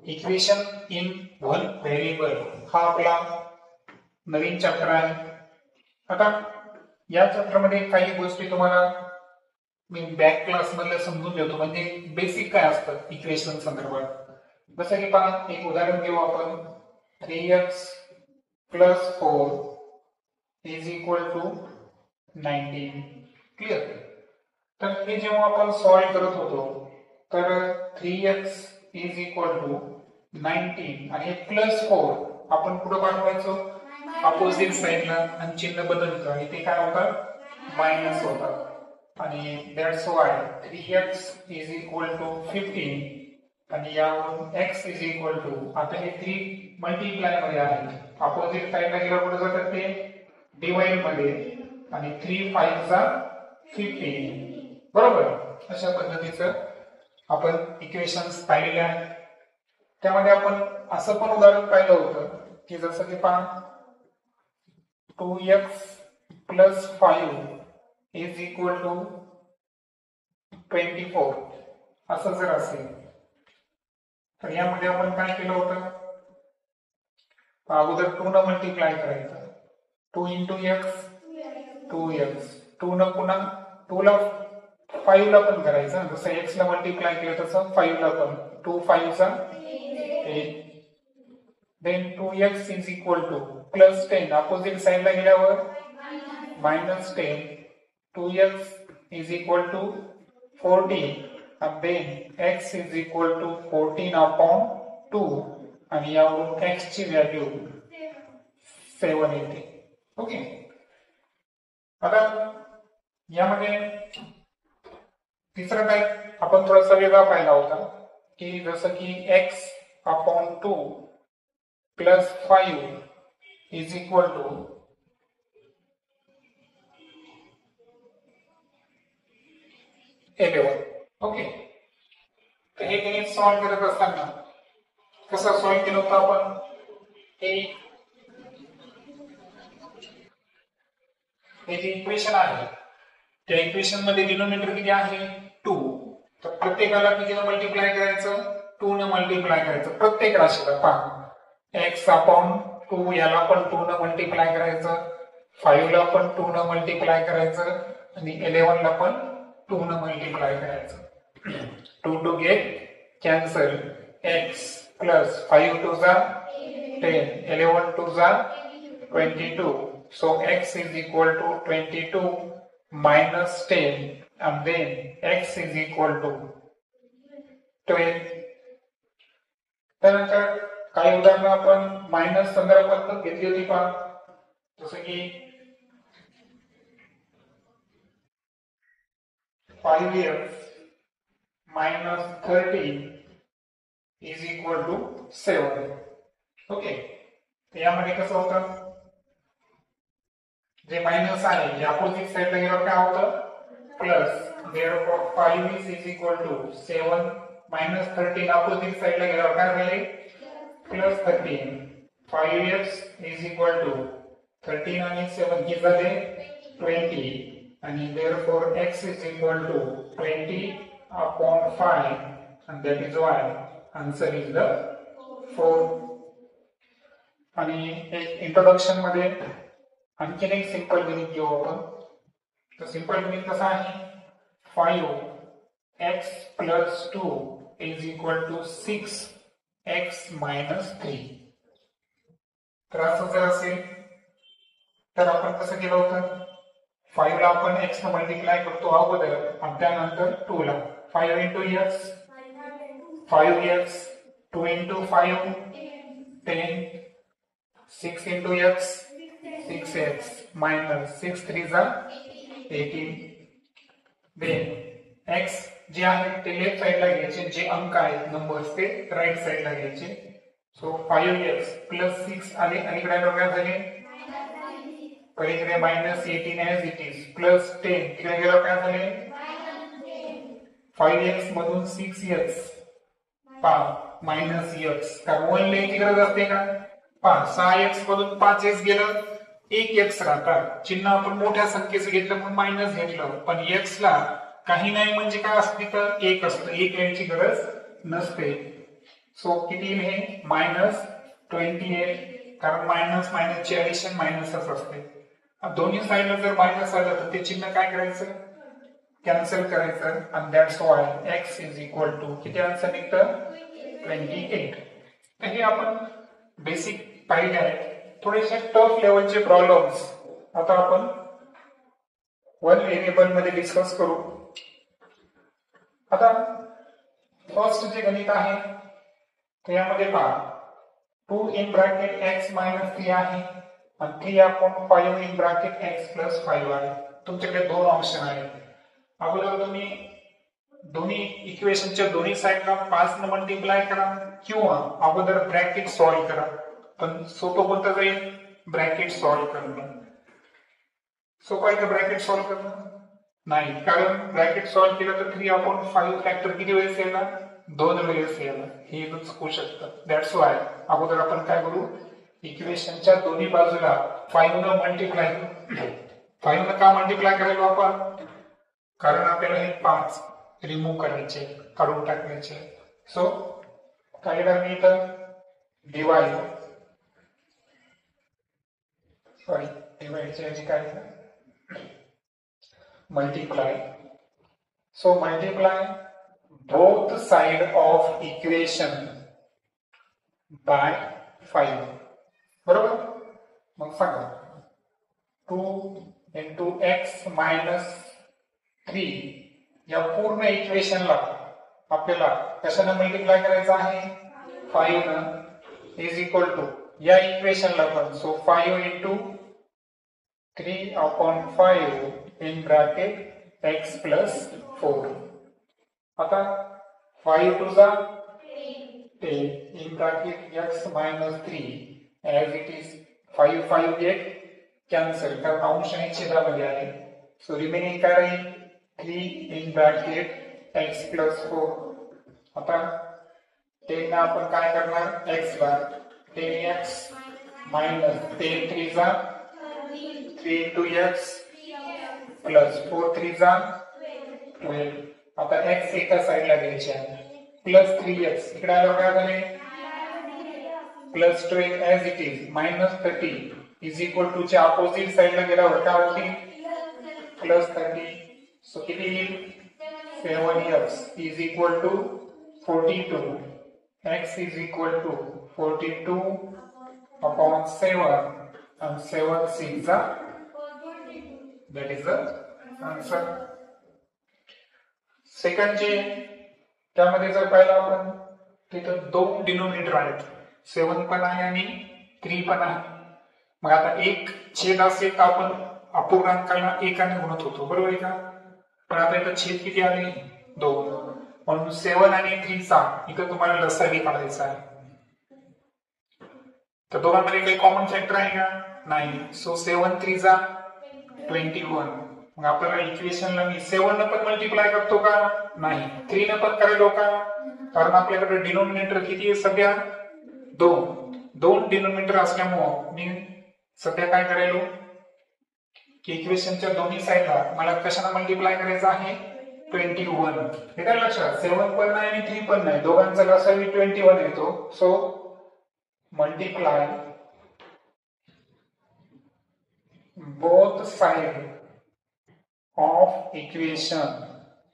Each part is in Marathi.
इक्वेशन इन वन व्हेरिएबल हा आपला नवीन चॅप्टर आहे। आता या चॅप्टर मध्ये काही गोष्टी तुम्हाला मी बॅक क्लास मध्ये समजून देतो, म्हणजे बेसिक काय असतं इक्वेशन संदर्भात। जसं की पहा, एक उदाहरण घेऊ आपण, 3x + 4 = 19। क्लियर? तर हे जेव्हा आपण सॉल्व करत होतो तर 3x = 19 आणि +4 आपण पुढे पाठवायचो अपोजिट साइडला आणि चिन्ह बदलतं, इथे काय होतं मायनस होतं आणि दॅट्स व्हाय 3x = 15 आणि यावरून x = आता हे 3 मल्टिप्लाय मध्ये आहे, अपोजिट साइडला गेल्यावर कुठे जातात ते डिवाइड मध्ये आणि 3 5 चा 15 बरोबर। अशा पद्धतीचं आपण इक्वेशन्स पाहिले आहेत। त्यामध्ये आपण असं पण उदाहरण पाहिलं होतं की जसं की पहा 2x + 5 = 24 असं जर असेल तर यामध्ये आपण काय केलं होतं, अगोदर 2 न मल्टिप्लाय करायचं, 2 × x 2x, 2 न पुन्हा 2 ला 5 ला पण करायचं, जसं x ला मल्टिप्लाय केलं तसं 5 ला पण, 2 5 चा 8, then 2x = +10 अपोजिट साइडला गेल्यावर -10, 2x = 14 and then x = 14/2 आणि यावरून x ची व्हॅल्यू 7 येते। ओके, आता यामध्ये तिसरा टाइप आपण थोडासा वेगळा पाहिला होता की जसं की x/2 + 5 = 11। ओके, तर हे गणित सॉल्व करत असताना कसं सॉल्व केलं होतं आपण, हे जे इक्वेशन आहे त्या इक्वेशन मध्ये डिनोमिनेटर किती आहे 2, तर प्रत्येकाला कितीने मल्टिप्लाय करायचं 2 ने मल्टिप्लाय करायचं, प्रत्येक राशीला पहा x/2 याला पण 2 ने मल्टिप्लाय करायचं, 5 ला पण 2 ने मल्टिप्लाय करायचं आणि 11 ला पण 2 ने मल्टिप्लाय करायचं। 2 to get cancel, x + 5 to the 10, 11 to the 22, so x = 22 minus 10 and then x = 12। त्यानंतर काही उदाहरणं आपण मायनस संदर्भात घेतली होती पहा, जसं की 5x - 13 = 7। ओके, यामध्ये कसं होतं, जे मायनस आहे हे अपोजिट साइडला गेल्यावर काय होतं प्लस, therefore 5 = 7 - 13 अपोजिट साइडला गेल्यावर काय झाले +13, 5x = 13 आणि 7 हे झाले 20 आणि therefore x = 20/5 and that is why answer is the 4। आणि एक इंट्रोडक्शन मध्ये आणखीन एक सिंपल गणित घेऊ आपण। तर सिंपल गणित कसं आहे, 5x + 2 = 6x - 3। तर असं जर असेल तर आपण कसं केलं होतं, 5 ला आपण x ने मल्टिप्लाय करतो अगोदर आणि त्यानंतर 2 ला, 5 × x 5x, 2 × 5 10, 6 × x 6x - 6 3 = 18, then x जे आहे ते लेफ्ट साइडला घ्यायचे, जे अंक आहेत नंबर्स ते राइट साइडला घ्यायचे, सो 5x + 6 आले आणि इकडे काय झाले पलीकडे -18 as it is +10 तिकडे गेल्यावर काय झाले 5x मधून 6x -x, कारण 1 लिहायची गरज असते का, 6x मधून 5x गेलं 1x राहतात, चिन्ह आपण मोठ्या संख्येचं घेतलं म्हणून मायनस घेतलं, पण x ला काही नाही म्हणजे काय असते तर 1 असतं, 1 लिहायची गरज नसते। सो किती येईल हे -28, कारण मायनस मायनस ची ऍडिशन मायनसच असते. दोन्ही साइडला जर मायनस आलं तर ते चिन्ह काय करायचं, कॅन्सल करायचं. आणि that's why x is equal to किती आन्सर निघतं 28. तर हे आपण बेसिक पाहिले आहेत. थोडेसे टफ लेवलचे प्रॉब्लेम्स आता आपण वन व्हेरिएबल मध्ये डिस्कस करू. आता फर्स्ट जे गणित आहे त्यामध्ये पहा 2 इन ब्रॅकेट x मायनस 3 आहे आणि 3 आपण 5 इन ब्रॅकेट x प्लस 5 आहे. तुमच्याकडे दोन ऑप्शन आहेत. अगोदर तुम्ही दोन्ही इक्वेशनच्या दोन्ही साइडला 5 ने मल्टिप्लाय करा किंवा अगोदर ब्रॅकेट सॉल्व करा. पण सोपं कोणतं जाईल, ब्रॅकेट सॉल्व करणं. सोपं आहे का ब्रॅकेट सॉल्व करणं? नाही, कारण ब्रॅकेट सॉल्व केलं तर 3 अपॉन 5 फॅक्टर किती वेळेस येणार, 2 वेळेस येणार. हे चुकू शकतं. दॅट्स वाय अगोदर आपण काय करू, इक्वेशनच्या दोन्ही बाजूला 5 ने मल्टिप्लाय करू. 5 ने का मल्टिप्लाय करायला आपण, कारण आपल्याला हे 5 रिमूव्ह करायचे, काढून टाकायचे. सो काय करणार मी इथं डिवाइड, सॉरी डिवाइडच्या ऐवजी काय multiply. So multiply both side of equation by 5. बरोबर. मग सांगा 2 into x minus 3 या पूर्ण इक्वेशनला आपल्याला कशाने मल्टिप्लाय करायचं आहे, 5 ने, इज इक्वल टू या इक्वेशनला पण. So 5 into 3 upon 5 in bracket x plus 4. आता 5 to the 10 in bracket x minus 3 as it is 5 get cancel, कारण अंश आणि छेदामध्ये आहे. सो रिमेनिंग काय राहील 3 in bracket x plus 4. आता 10 ने आपण काय करणार, x ला 10x minus 10 3 जा 3 into x plus 4 3 जा 12. आता x एका साइडला घ्यायचे आहे, प्लस 3x इकडे आल्यावर काय झाले plus 12 as it is minus 30 is equal to च्या अपोजिट साइडला गेल्यावर काय होईल प्लस 30. सो किती येईल 7x is equal to 42. x is equal to 42 upon 7 and 7 6 that is the answer. Second जे त्यामध्ये जर पाहिलं आपण तिथं दोन डिनोमिनेटर आहेत, 7 पण आहे आणि 3 पण आहे. मग आता एक छेद असेल तर आपण अपूर्णांकाला एकाने गुणत होतो, बरोबर आहे का. पण आता इथं छेद किती आले 2, म्हणून 7 आणि 3 चा इथं तुम्हाला लसावी काढायचा आहे. तर दोघांमध्ये काही कॉमन फॅक्टर आहे का, नाही. सो 7 3 जा 21. मग आपल्याला इक्वेशनला मी 7 ने पण मल्टिप्लाय करतो का, नाही. 3 ने पण करायलो का, कारण आपल्याकडे डिनोमिनेटर किती आहे सध्या 2 डिनोमिनेटर असल्यामुळे मी सध्या काय करायलो की इक्वेशनच्या दोन्ही साइडला मला कशाने मल्टिप्लाय करायचं आहे 21. हे काय लक्षात, 7 पण नाही आणि 3 पण नाही, दोघांचा लसावी 21 येतो. So multiply both sides of equation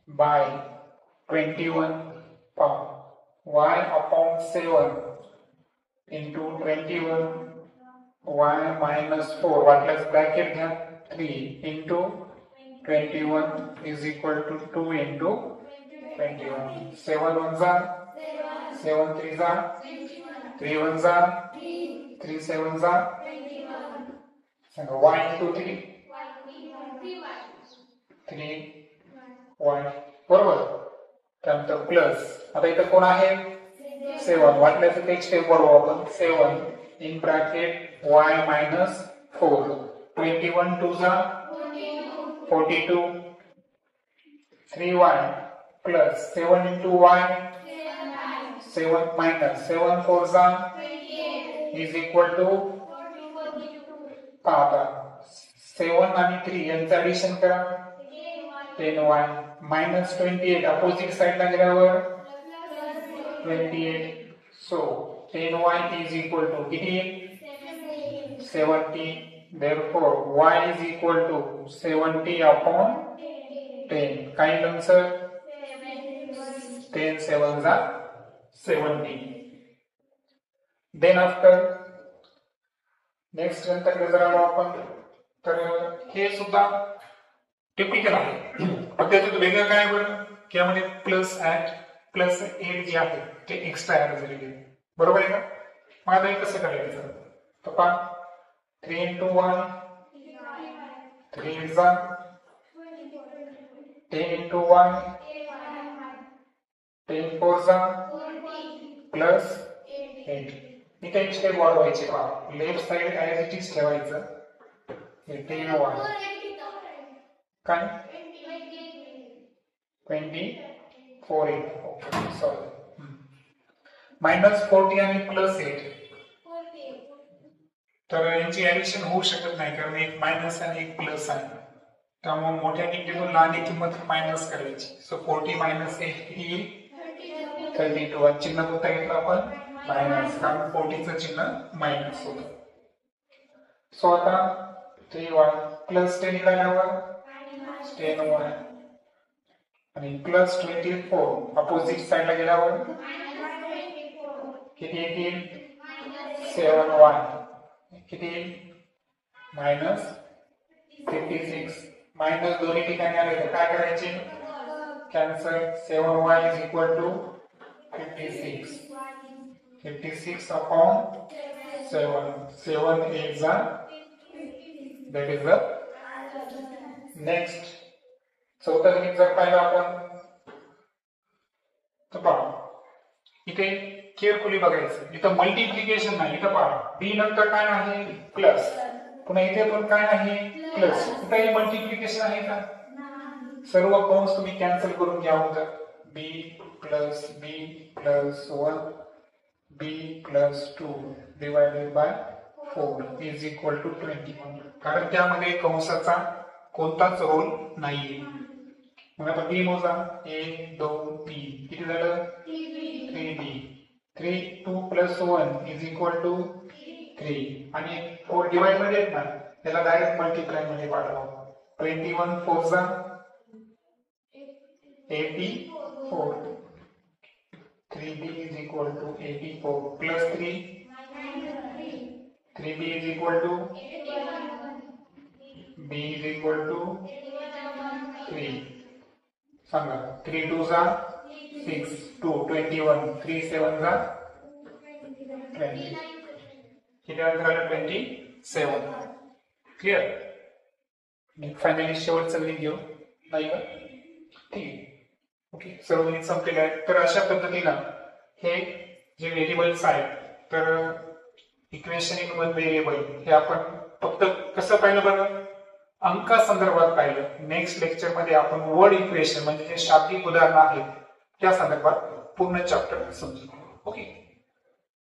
by 21 power y upon 7 into 21 y minus 4 वाटल्यास ब्रॅकेट घ्या 3 into 21 is equal to 2 into 21. 7 1 जा 7 3 जा 3 1 जा 3 7 जा y into 3 3y बरोबर. त्यानंतर प्लस आता इथं कोण आहे 7, वाटल्यास एक स्टेप बरोबर आपण 7 इन ब्रॅकेट y minus 4 21 2 जा 42 3y plus 7 into y 7 minus 7 4 जा is equal to आता 7 आणि 3 यांचं ऍडिशन करा 10y minus 28 अपोजिट साइडला गेल्यावर 28. So 10y is equal to किती 70. Therefore y is equal to 70 upon 10. Kind answer 10 sevens are 70. Then after next नंतर जर आलो आपण तर हे सुद्धा टिपिकल आहे. पण त्याच्यात वेगळं काय बरं की यामध्ये प्लस 8 जे आहे ते एक्स्ट्रा ऍड झालेले बरोबर आहे का. मग आता हे कसं करायचं तर पहा 3 into 1 3 is 10 into 1 10 4 plus 8. इथे एक स्टेप वाढवायची पहा left side as it is ठेवायचं हे 10 1 काय 24 ओके सॉरी -40 आणि +8 तर यांची ऍडिशन होऊ शकत नाही कारण एक मायनस आणि एक प्लस आहे त्यामुळे मोठ्या किमतीतून लहान किंमत मायनस करायची. सो 40 - 8 किती येईल 32. चिन्ह कोणता घेतलं आपण मायनस कारण 40 चं चिन्ह मायनस होतं. सो आता 3y +10 निघाल्यावर 10y आणि +24 अपोजिट साइडला गेल्यावर किती येतील 7y किती -56 मायनस दोन्ही ठिकाणी आले तर काय करायचे cancel 7y is equal to 56 upon 7 8s are that is the next. चौथा गणित जर पाहिलं आपण तर पहा इथे केअरफुली बघायचं इथं मल्टिप्लिकेशन नाही इथं पहा b नंतर काय आहे प्लस पुन्हा इथे पण काय आहे प्लस इथे मल्टिप्लिकेशन आहे का सर्व कंस तुम्ही कॅन्सल करून घ्या होतं b plus 1 b plus 2 divided by 4 is equal to 21 कारण त्यामध्ये कंसाचा कोणताच रोल नाहीये. मग आता b मोजा 1 2 3 किती झालं 3b 3 2 plus 1 is equal to 3 आणि 4 डिवाइड मध्ये आहेत ना त्याला डायरेक्ट मल्टिप्लाय मध्ये पाठवा 21 4 जा 84 3b is equal to 84 plus 3 3b is equal to b is equal to 3 सांगा 3 2 जा 6 2 21 3 7 जा 20 किती झालं 27 क्लिअर. फायनली शेवटचं गणित घेऊ नाही का ठीक ओके सर्व गणित संपलेले आहेत. तर अशा पद्धतीनं हे जे व्हेरिएबल्स आहेत तर इक्वेशन इन वन व्हेरिएबल हे आपण फक्त कसं पाहिलं बरं अंका संदर्भात पाहिलं. नेक्स्ट लेक्चर मध्ये आपण वर्ड इक्वेशन म्हणजे जे शाब्दिक उदाहरण आहेत त्या संदर्भात पूर्ण चॅप्टर समजू. ओके.